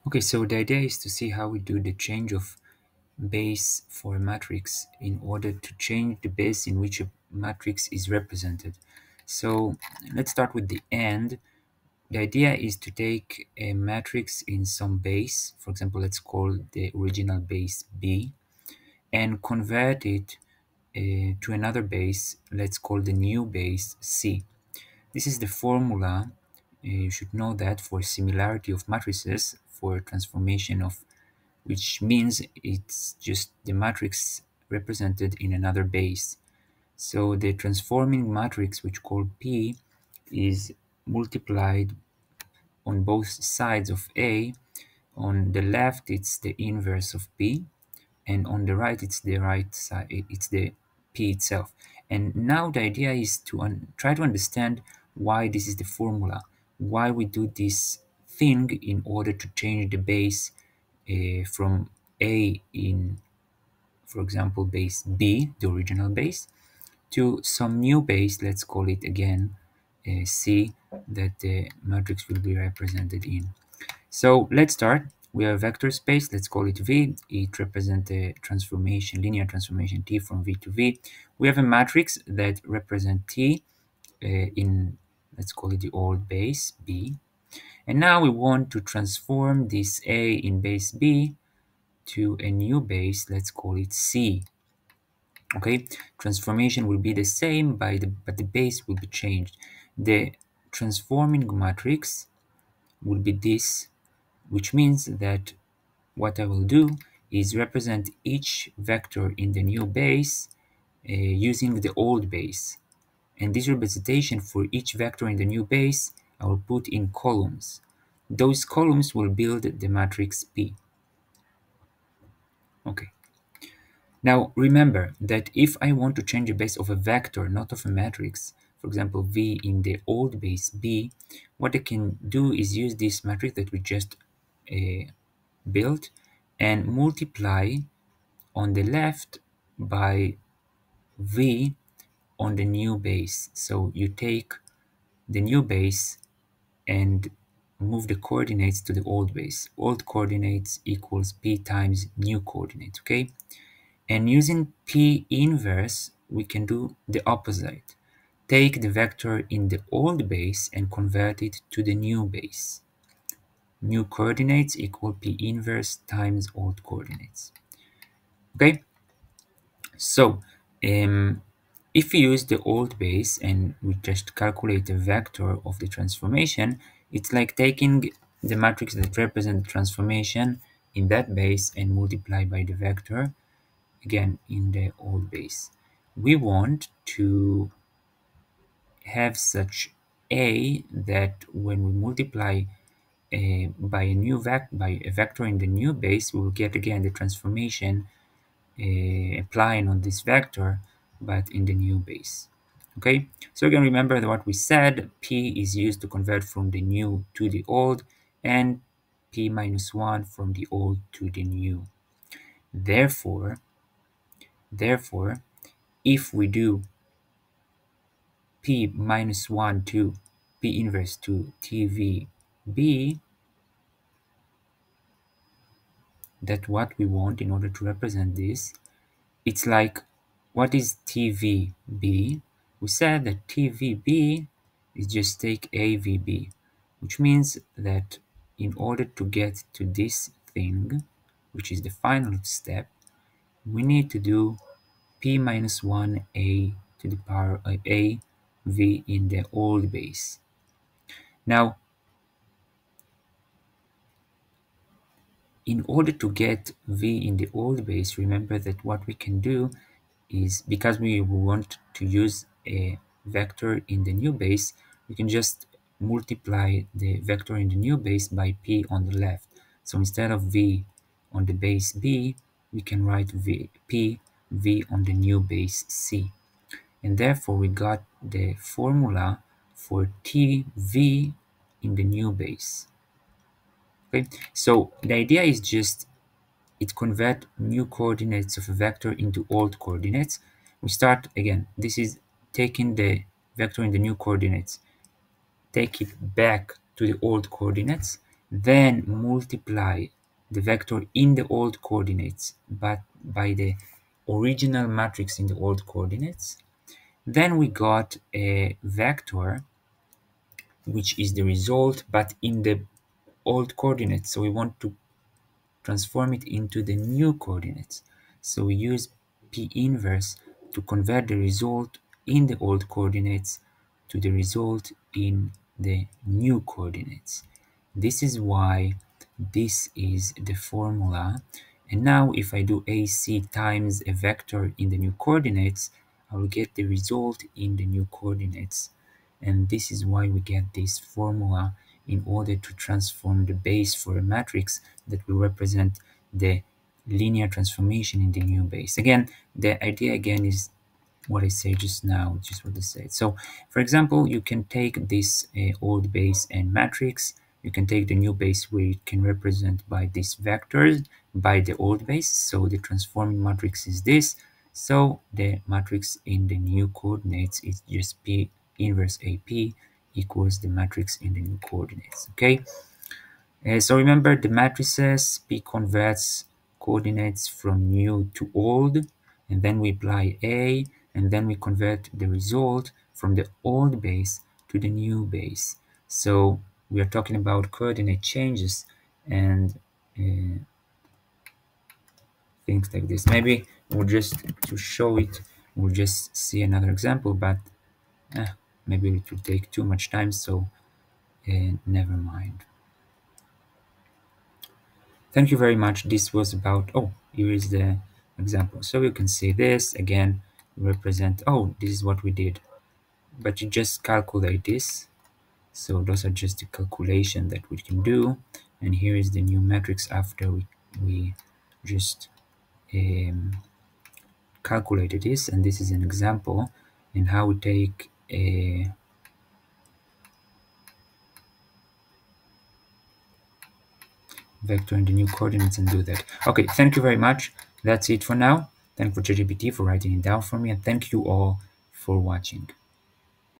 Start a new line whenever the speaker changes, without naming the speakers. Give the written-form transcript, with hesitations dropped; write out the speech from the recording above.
Okay, so the idea is to see how we do the change of base for a matrix in order to change the base in which a matrix is represented. So let's start with the end. The idea is to take a matrix in some base, for example, let's call the original base B, and convert it to another base, let's call the new base C. This is the formula, you should know that, for similarity of matrices for transformation of, which means it's just the matrix represented in another base. So the transforming matrix, which called P, is multiplied on both sides of A. On the left, it's the inverse of P, and on the right, it's the right side, it's the P itself. And now the idea is to try to understand why this is the formula, why we do this thing in order to change the base from A in, for example, base B, the original base, to some new base, let's call it again C, that the matrix will be represented in. So let's start. We have a vector space, let's call it V. It represents a transformation, linear transformation T from V to V. We have a matrix that represents T in, let's call it the old base B. And now we want to transform this A in base B to a new base, let's call it C. Okay, transformation will be the same, but the base will be changed. The transforming matrix will be this, which means that what I will do is represent each vector in the new base using the old base. And this representation for each vector in the new base, I will put in columns. Those columns will build the matrix P. Okay. Now remember that if I want to change the base of a vector, not of a matrix, for example V in the old base B, what I can do is use this matrix that we just built and multiply on the left by V on the new base. So you take the new base and move the coordinates to the old base. Old coordinates equals P times new coordinates, okay? And using P inverse, we can do the opposite. Take the vector in the old base and convert it to the new base. New coordinates equal P inverse times old coordinates. Okay, so if we use the old base and we just calculate the vector of the transformation, it's like taking the matrix that represents the transformation in that base and multiply by the vector again in the old base. We want to have such A that when we multiply by a vector in the new base, we will get again the transformation applying on this vector, but in the new base. Okay, so again, remember that what we said, P is used to convert from the new to the old, and P minus 1 from the old to the new. Therefore, if we do P minus 1 to P inverse to TVB, that's what we want in order to represent this. It's like, what is TVB? We said that TVB is just take AVB, which means that in order to get to this thing, which is the final step, we need to do P minus 1A to the power of AV in the old base. Now, in order to get V in the old base, remember that what we can do is, because we want to use a vector in the new base, we can just multiply the vector in the new base by P on the left. So instead of V on the base B, we can write V on the new base C. And therefore we got the formula for TV in the new base. Okay, so the idea is just it convert new coordinates of a vector into old coordinates. We start again, this is taking the vector in the new coordinates, take it back to the old coordinates. then multiply the vector in the old coordinates but by the original matrix in the old coordinates, then we got a vector which is the result but in the old coordinates. So we want to transform it into the new coordinates. So we use P inverse to convert the result in the old coordinates to the result in the new coordinates. This is why this is the formula. And now if I do AC times a vector in the new coordinates, I will get the result in the new coordinates. And this is why we get this formula in order to transform the base for a matrix that will represent the linear transformation in the new base. Again, the idea again is what I said just now, just what I said. So, for example, you can take this old base and matrix. You can take the new base where it can represent by these vectors by the old base. So the transforming matrix is this. So the matrix in the new coordinates is just P inverse AP equals the matrix in the new coordinates. Okay. So remember the matrices, P converts coordinates from new to old, and then we apply A, and then we convert the result from the old base to the new base. So we are talking about coordinate changes and things like this. Maybe we'll just, to show it, we'll just see another example, but maybe it will take too much time, so never mind. Thank you very much. This was about, oh, here is the example. So you can see this again, represent, oh, this is what we did. But you just calculate this. So those are just the calculation that we can do. And here is the new matrix after we just calculated this. And this is an example in how we take a vector in the new coordinates and do that. Okay, thank you very much. That's it for now. Thank you for ChatGPT for writing it down for me, and thank you all for watching.